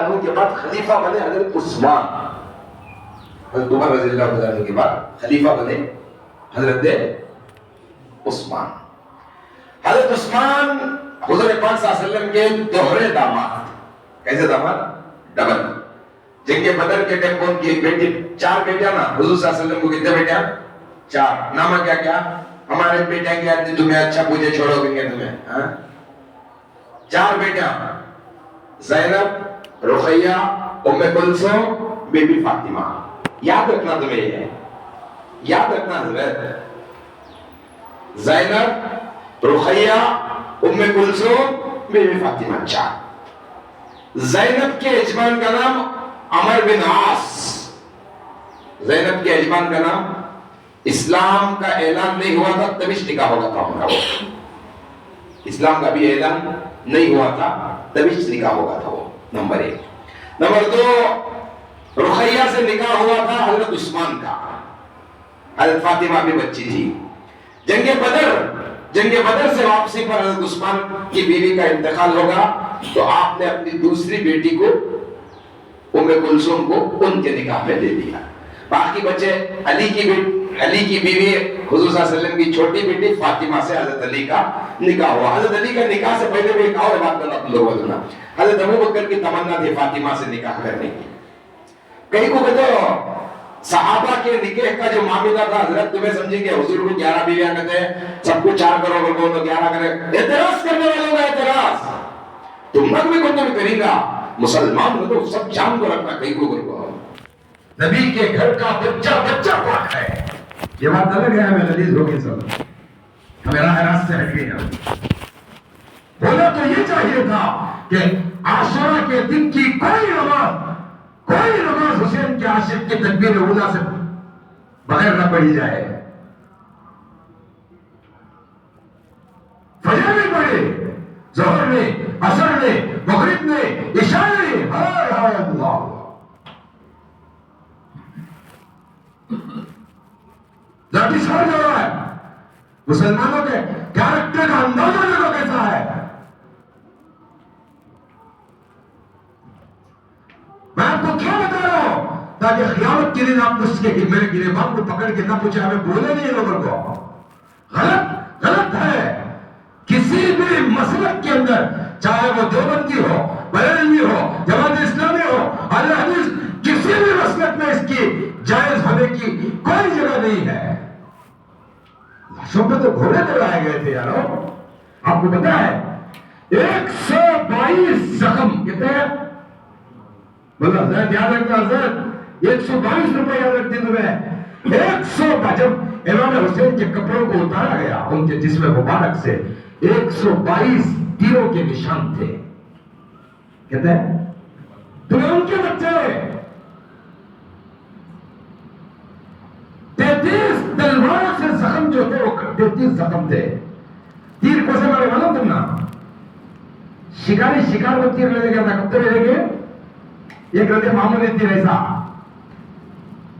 عنہ کے بعد خلیفہ بنے حضرت عثمان. حضرت عمر رضی اللہ تعالیٰ عنہ کے بعد خلیفہ بنے حضرت عثمان. حضرت عثمان حضور پاک صلی اللہ علیہ وسلم کے دوہرے داماد. کیسے داماد؟ ڈبل. جنگ بدر کے ٹائم کون کی ایک بیٹی، 4 بیٹیاں نا. حضور صلی اللہ علیہ وسلم کو کتنے بیٹیاں؟ 4. نامہ کیا کیا؟ ہمارے بیٹیاں کی آدمی تمہیں اچھا پوچھے چھوڑو گے تمہیں. 4 بیٹیاں، زینب، رقیہ، ام کلثوم، بی بی فاطمہ. یاد رکھنا تمہیں، یہ یاد رکھنا حضرت. زینب، رقیہ، ام کلثوم، بی بی فاطمہ 4. زینب کے یجمان کا نام عمر بن عاص. زینب کے یجمان کا نام، اسلام کا اعلان نہیں ہوا تھا تبھی نکاح ہوگا تھا ان کا. وہ اسلام کا بھی اعلان نہیں ہوا تھا تبھی نکاح ہوگا تھا وہ. نمبر 1. نمبر 2، رقیہ سے نکاح ہوا تھا حضرت عثمان کا. حضرت فاطمہ بھی بچی تھی. جنگ بدر سے واپسی پر حضرت عثمان کی بیوی کا انتقال ہوگا تو آپ نے اپنی دوسری بیٹی کو ام کلثوم کو ان کے نکاح میں دے دیا. باقی بچے علی کی بیوی حضور صلی اللہ علیہ وسلم کی چھوٹی بیٹی فاطمہ سے حضرت علی کا نکاح ہوا. حضرت علی کا نکاح سے پہلے بھی ایک اور بات کرنا تم لوگوں کو. حضرت ابوبکر کی تمنا تھی فاطمہ سے نکاح کرنے کی. کہیں کو کہتے صحابہ کے نکاح کا جو معاملہ تھا حضرت، تمہیں سمجھیں کہ حضور کو 11 بیویاں کہتے ہیں، سب کو 4 کرو اگر کون تو 11 کرے. اعتراض کرنے والوں کا اعتراض تم میں کون تو کرے گا. مسلمان ہو تو سب جان کو رکھنا. کہیں کو نبی کے گھر کا بچہ پاک ہے. یہ بات الگ ہے، ہمیں لذیذ ہوگی سب، ہمیں راہ راست سے ہٹ گئی. بولا تو یہ چاہیے تھا کہ عاشورہ کے دن کی کوئی نماز حسین کے عاشق کی تکبیر اولیٰ سے بغیر نہ پڑھی جائے. فجر میں پڑھے، ظہر میں، عصر میں، مغرب میں، عشاء میں. ہائے اللہ، ذاتی سمجھ رہا ہے مسلمانوں کے کیریکٹر کا اندازہ دیکھو کیسا ہے. میں آپ کو کیوں بتا رہا ہوں؟ تاکہ قیامت کے دن آپ مجھ سے میرے گریبان کو پکڑ کے نہ پوچھے ہمیں بولے نہیں لوگوں کو. غلط ہے. کسی بھی مسلک کے اندر، چاہے وہ دیوبندی ہو، بریلوی ہو، جماعت اسلامی ہو، اہل حدیث، کسی بھی مسلک میں اس کی جائز ہونے کی کوئی جگہ نہیں ہے. لاشوں پہ تو گھوڑے دوڑائے گئے تھے یارو. آپ کو پتا ہے 122 زخم کتنے ہیں؟ بولا حضرت یاد رکھنا، حضرت 122 روپے یاد رکھتے تمہیں. 100 جب امام حسین کے کپڑوں کو اتارا گیا ان کے جسم مبارک سے 122 تیروں کے نشان تھے. کہتے ہیں تمہیں ان کے بچے 33 تلواروں سے زخم جو تھے وہ 33 زخم تھے. تیر کو سے مارے معلوم تم نا، شکاری شکار کو تیر لے گیا تھا. کب تک لے گئے؟ ایک رہتے معمولی تیر ایسا،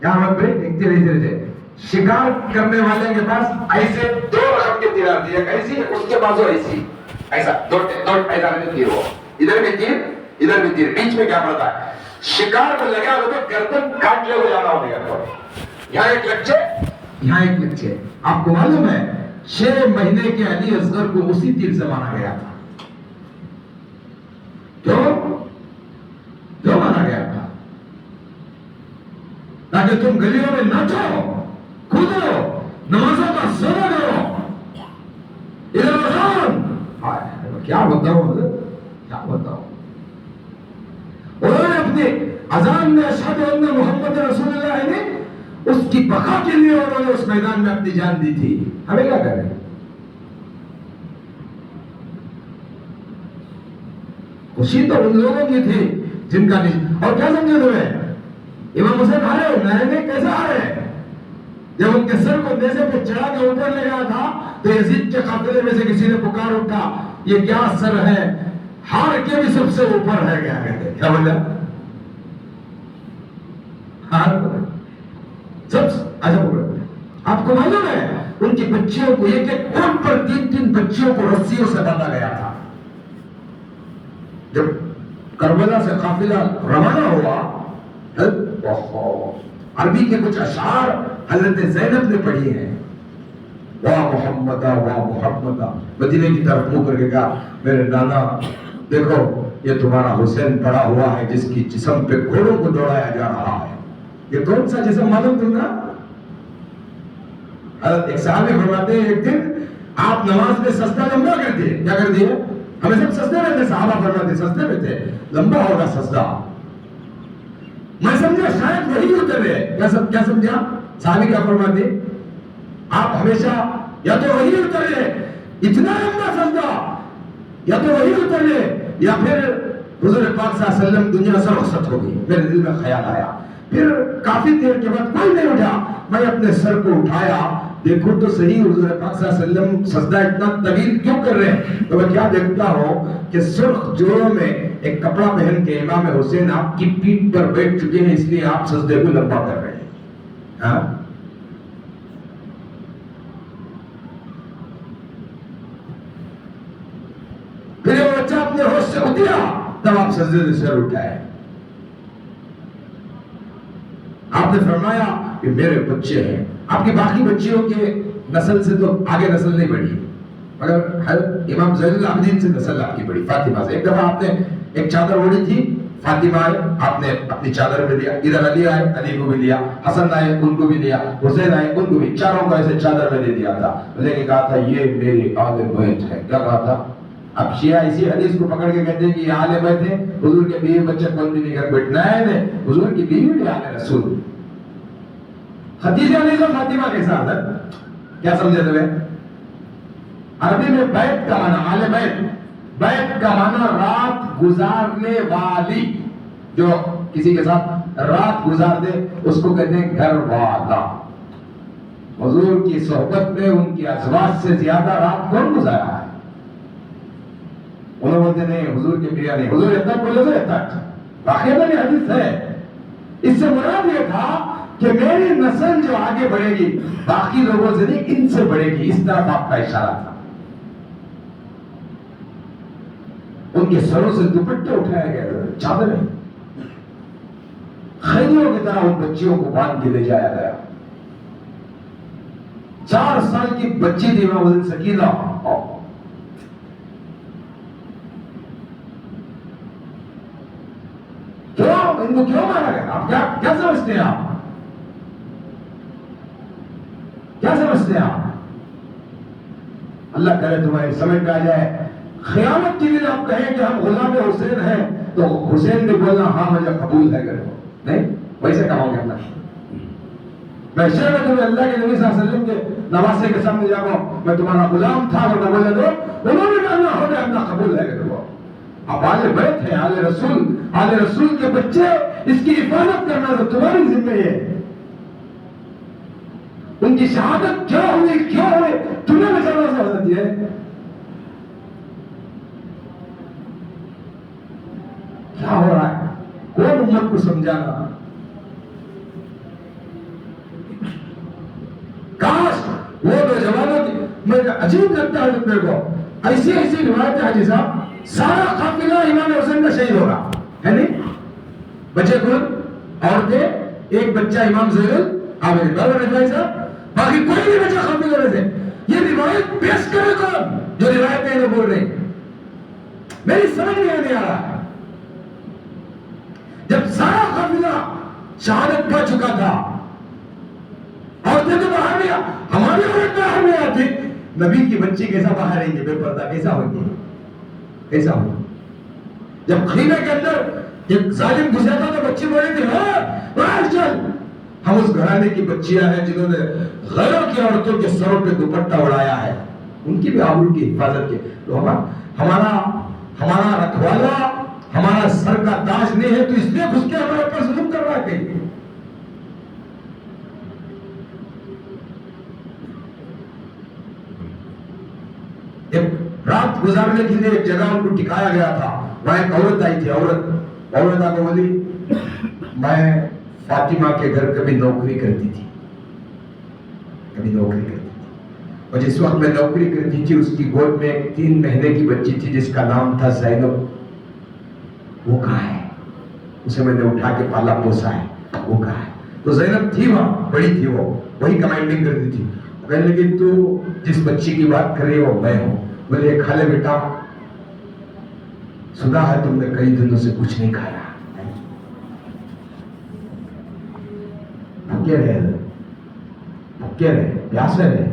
یہاں مت بھائی ایک تیر ایسے رہتے. شکار کرنے والے کے پاس ایسے 2 رقم کے تیر آتی ہے، ایسی اس کے بازو ایسی، ایسا 2 ایسا تیر ہو. ادھر بھی تیر، ادھر بھی تیر، بیچ میں کیا پڑتا ہے؟ شکار کو لگا ہو تو گردن کاٹ لے ہو جانا ہوگا. یہاں ایک لچے، یہاں ایک لچے. آپ کو معلوم ہے 6 مہینے کے علی اصغر کو اسی تیر سے مارا گیا تھا. کیوں مارا گیا تھا؟ تاکہ تم گلیوں میں ناچو، کودو، نمازوں کا سونا کرو. ادھر کیا بتاؤں حضرت، کیا بتاؤں. انہوں نے اپنی اذان میں اشہد ان محمد رسول اللہ نے اس کی بقا کے لیے انہوں نے اس میدان میں اپنی جان دی تھی. ہمیں کیا کریں؟ خوشی تو ان لوگوں کی تھی جن کا نہیں. اور کیا سمجھے تمہیں امام حسین ہارے؟ نہیں کیسے ہارے؟ جب ان کے سر کو نیزے پہ چڑھا کے اوپر لے گیا تھا تو یزید کے قافلے میں سے کسی نے پکار اٹھا، یہ کیا سر ہے، ہار کے بھی سب سے اوپر ہے. کیا کہتے، کیا بولا؟ ہار سب اچھا پکڑ. آپ کو معلوم ہے ان کی بچیوں کو ایک اونٹ پر 3 بچیوں کو رسیوں سے باندھا گیا تھا. جب کربلا سے قافلہ روانہ ہوا، عربی کے کچھ اشعار حضرت زینب نے پڑھی ہیں، واہ محمدہ واہ محمدہ، مدینے کی طرف منہ کر کے کہا میرے نانا دیکھو یہ تمہارا حسین پڑا ہوا ہے جس کی جسم پہ گھوڑوں کو دوڑایا جا رہا ہے، یہ کون سا جسم معلوم تم نا؟ حضرت ایک صحابی فرماتے ہیں ایک دن آپ نماز میں سجدہ لمبا کر دیے، کیا کر دیے؟ ہمیں سب سجدے میں تھے، صحابہ فرماتے سجدے میں تھے، لمبا ہوگا سجدہ، میں سمجھا شاید وہی اتر رہے، کیا سمجھا؟ صحابی کیا فرماتے آپ ہمیشہ یا تو وہی اتر رہے اتنا لمبا سجدہ، یا تو وہی اتر رہے یا پھر حضور پاک صلی اللہ علیہ وسلم دنیا سے رخصت ہو گئی۔ میرے دل میں خیال آیا، پھر کافی دیر کے بعد کوئی نہیں اٹھا، میں اپنے سر کو اٹھایا دیکھو تو صحیح حضور پاک صلی اللہ علیہ وسلم سجدہ اتنا طویل کیوں کر رہے ہیں؟ تو میں کیا دیکھتا ہوں کہ سرخ جوڑوں میں ایک کپڑا پہن کے امام حسین آپ کی پیٹھ پر بیٹھ چکے ہیں، اس لیے آپ سجدے کو لمبا کر رہے ہیں۔ ہاں پھر وہ بچہ اپنے ہوش سے اترا تب آپ سجدے سے سر اٹھائے۔ آپ نے فرمایا کہ میرے بچے ہیں، آپ کی باقی بچیوں کے نسل سے تو آگے نسل نہیں بڑھی، مگر امام زین العابدین سے نسل آپ کی بڑھی، فاطمہ سے۔ ایک دفعہ آپ نے ایک چادر اوڑھی تھی، فاطمہ آئے، آپ نے اپنی چادر میں لیا، ادھر علی آئے، علی کو بھی لیا، حسن آئے، ان کو بھی لیا، حسین آئے، ان کو بھی، چاروں کو ایسے چادر میں دے دیا تھا، لیکن کہا تھا یہ میرے آل بیت ہے۔ کیا کہا تھا؟ اب شیعہ اسی حدیث کو پکڑ کے کہتے ہیں کہ یہ آل بیت ہے، حضور کے بیوی بچے کون بھی نہیں گھر بیٹھنا ہے، حضور کی بیوی بھی آل رسول۔ خدیجہ نے تو فاطمہ کے ساتھ ہے، کیا سمجھے تمہیں؟ عربی میں بیت کا معنی آل بیت، بیت کا معنی رات گزارنے والی، جو کسی کے ساتھ رات گزار دے اس کو کہتے ہیں گھر والا۔ حضور کی صحبت میں ان کی ازواج سے زیادہ رات کون گزارا ہے؟ انہوں بولتے نہیں حضور کے پریا نہیں، حضور اتنا بولے تو اتنا واقعہ میں حدیث ہے۔ اس سے مراد یہ تھا کہ میری نسل جو آگے بڑھے گی باقی لوگوں سے نہیں، ان سے بڑھے گی، اس طرف آپ کا اشارہ تھا۔ ان کے سروں سے دوپٹے اٹھایا گیا، چادریں خیریوں کی طرح ان بچیوں کو باندھ کے لے جایا گیا۔ 4 سال کی بچی تھی امام حسین سکینہ، ان کو کیوں مارا گیا؟ آپ کیا سمجھتے ہیں؟ آپ کیا سمجھتے ہیں؟ آپ اللہ کرے تمہاری سمجھ میں آ جائے، خیانت کے لیے آپ کہیں کہ ہم غلام حسین ہیں تو حسین نے بولنا ہاں مجھے قبول ہے، کرو نہیں ویسے کہوں گے اپنا میں شہر تمہیں اللہ کے نبی صلی اللہ علیہ وسلم کے نواسے کے سامنے جاؤں میں تمہارا غلام تھا اور نہ بولے تو انہوں نے کہنا ہو جائے اپنا قبول ہے، کرو۔ اب آل بیت ہے، آل رسول کے بچے، اس کی حفاظت کرنا تو تمہاری ذمہ ہے۔ ان کی شہادت کیا ہوئی تمہیں بچانا ضرورت ہے۔ کیا ہو رہا ہے؟ کون امت کو سمجھانا؟ کاش وہ نوجوانوں کی، میں عجیب لگتا ہے میرے کو ایسی روایت ہے حاجی صاحب، سارا قافلہ امام حسین کا شہید ہوگا، ہے نہیں؟ بچے کون؟ عورتیں، ایک بچہ امام زین العابدین، صاحب باقی کوئی نہیں بچہ قافلے میں سے۔ یہ روایت پیش کرے کون جو روایتیں انہیں بول رہے؟ میری سمجھ میں نہیں آ رہا۔ جب سارا قافلہ شہادت پا چکا تھا، عورتیں تو باہر نہیں، ہماری عورت باہر نہیں آتی، نبی کی بچی کیسا باہر آئیں گے؟ بے پردہ کیسا ہوگی؟ کیسا ہوگا؟ جب خیمے کے اندر ایک ظالم گھسا تھا تو بچی بولی تھی ہاں باہر چل۔ ہم اس گھرانے کی بچیاں ہیں جنہوں نے غیروں کی عورتوں کے سروں پہ دوپٹہ اڑایا ہے، ان کی بھی آبرو کی حفاظت کے، تو ہمارا رکھوالا ہمارا سر کا تاج نہیں ہے تو اس لیے گھس کے ہمارے اوپر ظلم کر رہا ہے کہیں؟ ایک رات گزارنے کے لیے ایک جگہ ان کو ٹکایا گیا تھا، وہاں ایک عورت آئی تھی، عورت آ کے بولی میں فاطمہ کے گھر کبھی نوکری کرتی تھی، اور جس وقت میں نوکری کرتی تھی اس کی گود میں ایک 3 مہینے کی بچی تھی جس کا نام تھا زینب۔ وہ کہاں ہے؟ اسے میں نے اٹھا کے پالا پوسا ہے، وہ کہاں ہے؟ تو زینب تھی وہاں، بڑی تھی وہ، وہی کمانڈنگ کرتی تھی. کہنے لگی تو جس بچی کی بات کر رہی ہے وہ میں ہوں. بولے کھا لے بیٹا، سنا ہے تم نے کئی دنوں سے کچھ نہیں کھایا، بھوکے رہے، پیاسے رہے،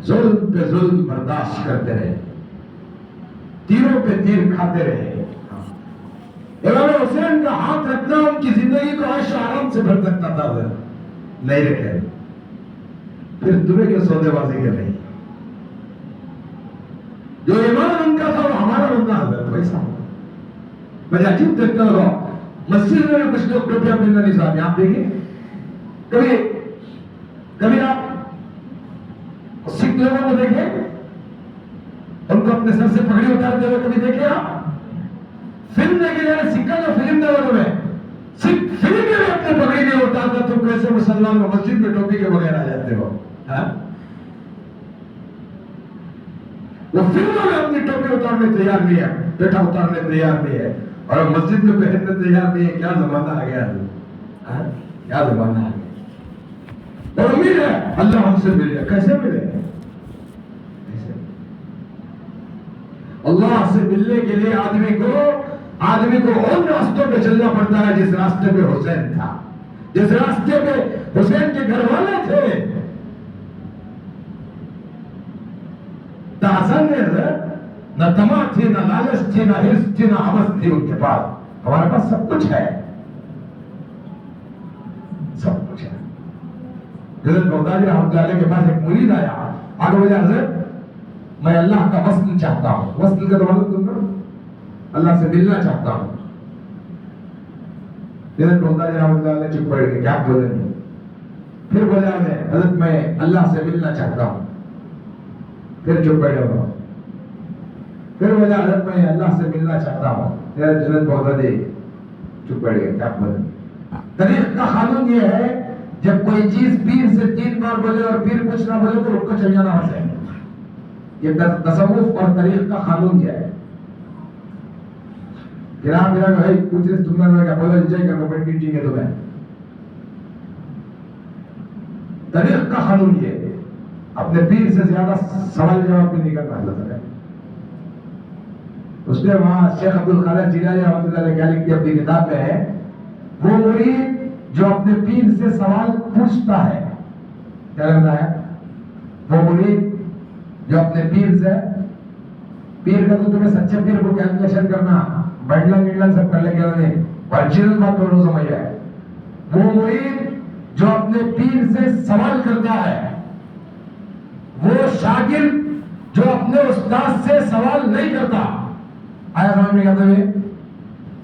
ظلم پہ ظلم برداشت کرتے رہے، تیروں پہ تیر کھاتے رہے. امام حسین کا ہاتھ رکھنا ان کی زندگی کو عیش و آرام سے بھر سکتا تھا، نہیں رکھے. پھر تمہیں کیوں سودے بازی کر رہی؟ جو ایمان ان کا تھا وہ ہمارا بندہ حضرت ویسا. مجھے عجیب دیکھتا ہوں مسجد میں کچھ لوگ ٹوپیاں پہننا نہیں چاہتے. آپ دیکھیں کبھی آپ سکھ لوگوں کو دیکھیں، ان کو اپنے سر سے پگڑی اتارتے ہوئے کبھی دیکھیں؟ آپ فلم دیکھے جائے، سکھا جو فلم دیکھو میں سکھ فلم میں بھی اپنے پگڑی نہیں اتارتا، تم کیسے مسلمان کو مسجد میں ٹوپی کے بغیر آ جاتے ہو؟ وہ فلموں میں اپنی ٹوپی اتارنے تیار نہیں ہے، پیٹھا اتارنے تیار نہیں ہے، اور مسجد میں پہننے تیار نہیں ہے. کیا زمانہ آ گیا، کیا زمانہ آ گیا. اور امید ہے اللہ ہم سے ملے. کیسے ملے؟ اللہ سے ملنے کے لیے آدمی کو ان راستوں پہ چلنا پڑتا ہے جس راستے پہ حسین تھا، جس راستے پہ حسین کے گھر والے تھے. نہ تما تھی، نہ لالچ تھی، نہ حرص تھی، نہ حوث تھی ان کے پاس. ہمارے پاس سب کچھ ہے، سب کچھ ہے. حضرت بغدادی رحمۃ اللہ علیہ کے پاس ایک مرید آیا، آگے بولے حضرت میں اللہ کا وصل چاہتا ہوں. وصل کا مطلب تم کرو، اللہ سے ملنا چاہتا ہوں. حضرت بغدادی رحمۃ اللہ علیہ چپ بیٹھ گئے، کیا بولے نہیں. پھر بولے حضرت میں اللہ سے ملنا چاہتا ہوں. پھر چپ بیٹھے ہو. پھر بولے حضرت میں اللہ سے ملنا چاہتا ہوں. حضرت بغدادی چپ بیٹھ گئے، کیا بولے. طریق کا قانون یہ ہے جب کوئی چیز پیر سے 3 بار بولے اور پیر کچھ نہ بولے تو رک کو چل جانا ہوتا ہے. یہ تصوف اور طریق کا قانون کیا ہے. گرام بھائی پوچھ رہے تم نے کیا بولا جائے گا گورنمنٹ میٹنگ ہے تو میں طریق کا قانون یہ ہے اپنے پیر سے زیادہ سوال جواب بھی نہیں کرنا. اللہ تعالیٰ اس نے وہاں شیخ عبد القادر جیلانی رحمۃ اللہ علیہ کیا لکھتی اپنی کتاب میں ہے، وہ مرید جو اپنے پیر سے سوال پوچھتا ہے، کیا کرتا ہے وہ مرید جو اپنے پیر سے، پیر کا تو تمہیں سچے پیر کو کیلکولیشن کرنا بنڈلن سب کر لے کے نہیں، ورچوئل بات کرو سمجھ جائے. وہ مرید جو اپنے پیر سے سوال کرتا ہے، وہ شاگرد جو اپنے استاد سے سوال نہیں کرتا. آیا سمجھ میں کہتے ہوئے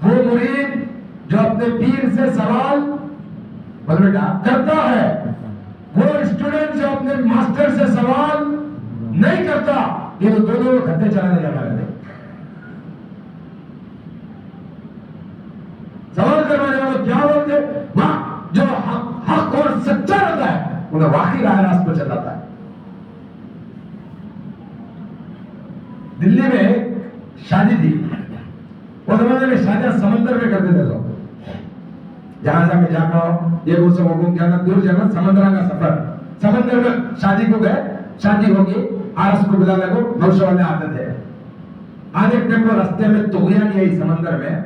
وہ مرید جو اپنے پیر سے سوال کرتا ہے، وہ اسٹوڈنٹ جو اپنے ماسٹر سے سوال نہیں کرتا. یہ تو دونوں کھتے چلانے جانا رہتے. سوال کروانے والے کیا بولتے؟ جو حق اور سچا رہتا ہے انہیں واقعی راہ راست پر چلاتا ہے. دلی میں شادی تھی، وہ زمانے میں شادیاں سمندر میں کرتے تھے لوگ. جہاں جا کے جانا یہ وہ سب حکم جانا دور جانا سمندر کا سفر. سمندر میں شادی کو گئے، شادی ہوگی، آرس کو بلا لگو، نوشے والے آتے تھے. آج ایک ٹائم کو رستے میں طغیان گئی سمندر میں،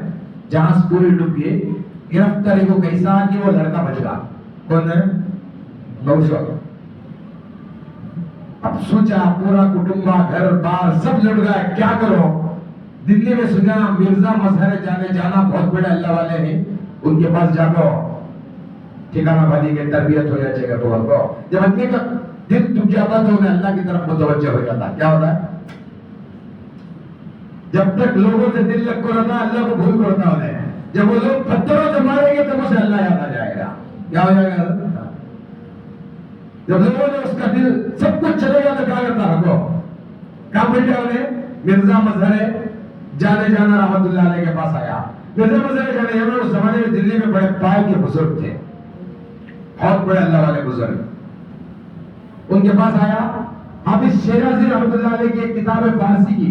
جہاز پوری ڈوب گئی. گرفتاری کو کیسا کہ وہ لڑکا بچ گیا. کون ہے؟ نوشہ. اب سوچا پورا کٹمبا گھر بار سب لٹ گئے، کیا کرو. دلی میں سنا مرزا مظہر جانا بہت بڑے اللہ والے ہیں، ان کے پاس جاؤ ٹھکانہ بازی کی تربیت ہو جائے گا. تو جب آدمی کا دل دکھ جاتا تو انہیں اللہ کی طرف متوجہ ہو جاتا. کیا ہوتا ہے؟ جب تک لوگوں سے دل لگ کو رہتا اللہ کو بھول کرتا انہیں. جب وہ لوگ پتھروں سے ماریں گے تو اسے اللہ یاد آ جائے گا. کیا ہو جائے گا؟ جب لوگوں نے اس کا دل سب کچھ چلے گا تو کیا کرتا رکھو. کہاں بیٹھے انہیں مرزا مظہر جانے جانا رحمت اللہ علیہ کے پاس آیا. مرزا مظہر جانے جانا اس زمانے میں دلی میں بڑے پائے کے بزرگ تھے، بہت بڑے اللہ والے بزرگ. ان کے پاس آیا. حافظ شیرازی رحمت اللہ علیہ کی ایک کتاب ہے فارسی کی،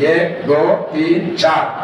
1 2 3 4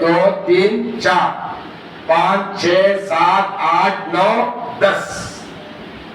2 3 4 5 6 7 8 9 10,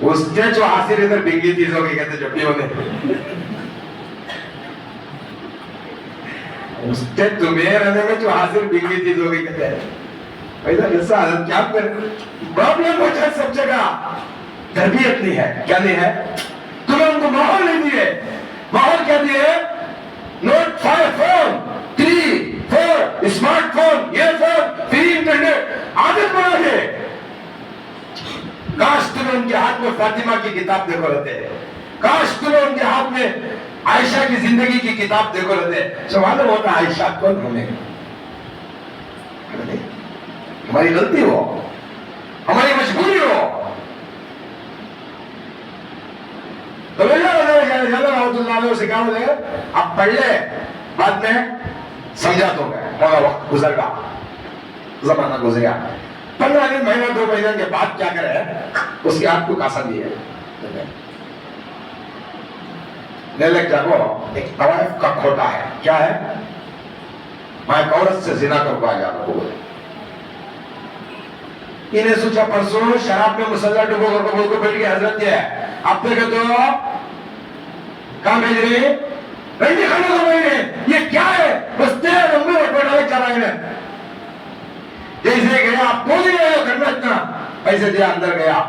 اس نے جو حاصل ادھر بگلی چیز ہوگی کہتے جپیوں نے اس نے تمہیں رہنے میں جو حاصل بگلی چیز ہوگی کہتے ہیں ایسا ایسا حضرت کیا کر پرابلم ہو جائے سب جگہ تربیت نہیں ہے کیا نہیں ہے تمہیں ان کو ماحول نہیں دیے ماحول کیا دیے نوٹ 5 فون 3 4 اسمارٹ فون یہ فون فری انٹرنیٹ عادت بنا دے کاش تمہیں ان کے ہاتھ میں فاطمہ کی کتاب دیکھو رہتے کاش تمہیں ان کے ہاتھ میں عائشہ کی زندگی کی کتاب دیکھو رہتے سوال ہوتا عائشہ کون ہمیں ہماری غلطی ہو ہماری مجبوری ہو تو رحمۃ اللہ علیہ سے کیا ہو جائے اب پڑھ لے بعد میں سمجھا تو گئے بڑا وقت گزر گا زمانہ گزریا 15 دن مہینہ 2 مہینے کے بعد کیا کرے اس کی آپ کو کاسا دی ہے نیلک جاگو ایک طوائف کا کھوٹا ہے کیا ہے میں ایک عورت سے زنا کر پا جا رہا ہوں انہیں سوچا پرسوں شراب میں مسلح ڈبو کر بول کو بیٹھ کے حضرت یہ ہے آپ دیکھے تو کہاں بھیج رہی رنگی خانوں کو بھیج رہے یہ کیا ہے بس تیرے رنگوں میں بیٹھا چلا انہیں جیسے گیا آپ بول ہی رہے ہو کرنا اتنا پیسے دیا اندر گیا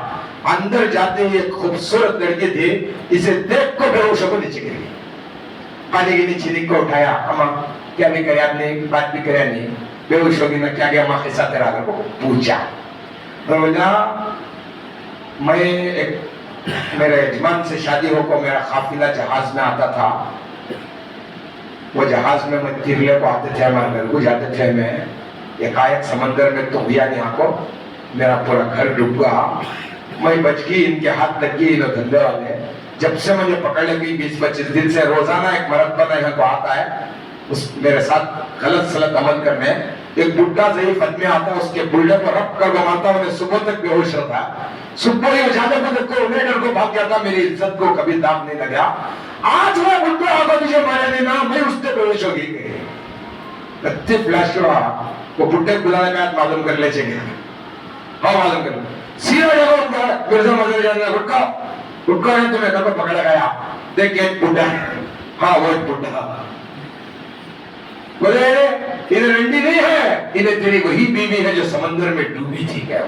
اندر جاتے ہی ایک خوبصورت لڑکی تھی اسے دیکھ کو بے ہوش ہو کو نیچے گری پانی کے نیچے نک کو اٹھایا اما کیا بھی کرے آپ نے بات بھی کرے نہیں بے ہوش ہوگی میں کیا گیا ماں کے ساتھ رہا کو پوچھا بولا میں ایک میرے یجمان سے شادی ہو کو میرا قافلہ جہاز میں آتا تھا وہ جہاز میں تیرلے کو آتے تھے میں گھر جاتے تھے میں ایک سمندر میں تو ہویا نہیں کو میرا پورا گھر ڈوب گیا میں بچ گئی ان کے ہاتھ لگ گئی انہوں دھندے والے جب سے مجھے پکڑنے گئی 20-25 دن سے روزانہ ایک مرد بنا یہاں کو آتا ہے اس میرے ساتھ غلط سلط عمل کرنے ایک بڈھا ضعیف آدمی آتا ہے اس کے بلڈے کو رب کر گماتا انہیں صبح تک بے ہوش رہتا صبح ہی جاتے کو دیکھو انہیں کو بھاگ جاتا میری عزت کو کبھی داغ نہیں لگا آج وہ بڈھا آگا تجھے مارے نہیں نا میں اس سے بے ہوش ہو گئی اتنے فلیش ہوا وہ بڈھے بلانے میں معلوم کر لے چاہیے ہاں معلوم کر لے سیدھا جگہ مرزا مزے جانے گٹکا گٹکا ہے تمہیں کب پکڑا گیا دیکھ ایک بڈھا ہے ہاں وہ ایک بڈھا بولے انہیں رنڈی نہیں ہے انہیں تیری وہی بیوی ہے جو سمندر میں ڈوبی تھی کیا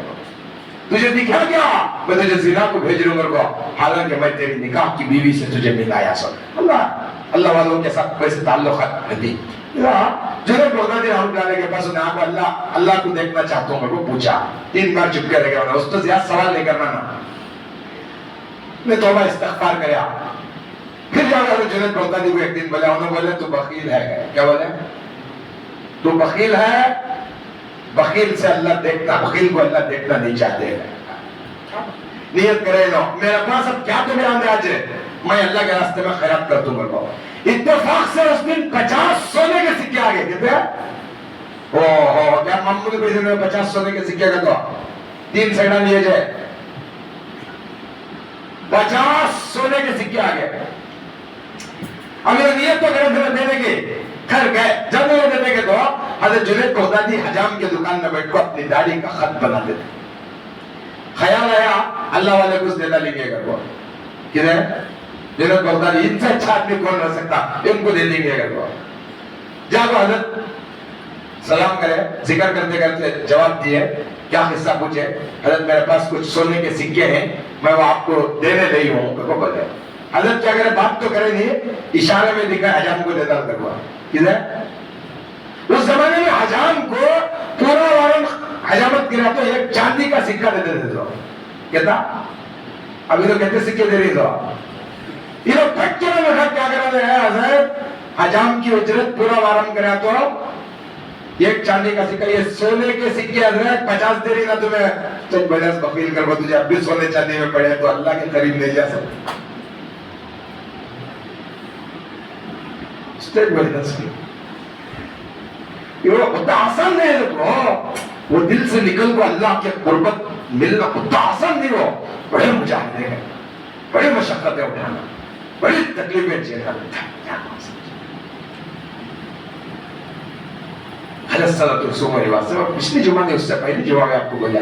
تجھے دکھا کیا میں تجھے زنا کو بھیج رہوں گا حالانکہ میں تیری نکاح کی بیوی سے تجھے ملایا سب اللہ والوں کے ساتھ ویسے تعلقات نہیں جنہیں بغدادی رحمۃ اللہ کے پاس انہیں آگا اللہ کو دیکھنا چاہتا ہوں میں کو پوچھا 3 بار چپ کر گیا اس تو زیادہ سوال نہیں کرنا نا میں توبہ استغفار کریا پھر جا کر جنید بغدادی کو ایک دن بولے انہوں بولے تو بخیل ہے کیا بولے تو بخیل ہے بخیل سے اللہ دیکھتا بخیل کو اللہ دیکھنا نہیں چاہتے نیت کرے نو میرے پاس اب کیا تمہیں انداز ہے میں اللہ کے راستے میں خیرات کر دوں گا اتفاق سے اس دن 50 سونے کے سکے آگے کہتے ہیں اوہ کیا ممنو کے پیسے میں 50 سونے کے سکے کا تو 3 سیڑا لیے جائے 50 سونے کے سکے آگے اب یہ نیت تو کرے دینے کے گھر گئے جب وہ دینے کے تو حضرت جنید بغدادی حجام کے دکان میں بیٹھ کو اپنی داڑھی کا خط بنا دیتے خیال آیا اللہ والے کچھ دینا لیں گے گھر کو کدھر جنید بغدادی ان سے اچھا آدمی کون رہ سکتا ان کو دے دیں گے گھر کو جا کو حضرت سلام کرے ذکر کرتے کرتے جواب دیے کیا قصہ پوچھے حضرت میرے پاس کچھ سونے کے سکے ہیں میں وہ آپ کو دینے نہیں ہوں کو بولے حضرت کیا کرے بات تو کرے نہیں اشارے میں دکھا حجام کو دیتا کروا کدھر اس زمانے میں حجام کو پورا وارن حجامت گرا تو ایک چاندی کا سکہ دیتے تھے تو کہتا ابھی تو کہتے سکے دے رہی تو یہ لوگ پھٹکے میں بیٹھا کیا کرا رہے ہیں حضرت حجام کی اجرت پورا وارن کرا تو ایک چاندی کا سکہ یہ سونے کے سکے حضرت 50 دے رہی نا تمہیں تو بجاز بخیل کر تجھے اب بھی سونے چاندی میں پڑے تو اللہ کے قریب نہیں جا سکتے اسٹیٹ بجنس کی یہ اتنا آسان نہیں ہے وہ دل سے نکل کو اللہ کے قربت ملنا اتنا آسان نہیں ہو بڑے مجاہدے ہیں بڑے مشقتیں اٹھانا بڑی تکلیفیں جھیلنا حضرت صلی اللہ علیہ وسلم پچھلی جمعہ نے اس سے پہلی جمعہ میں آپ کو بولا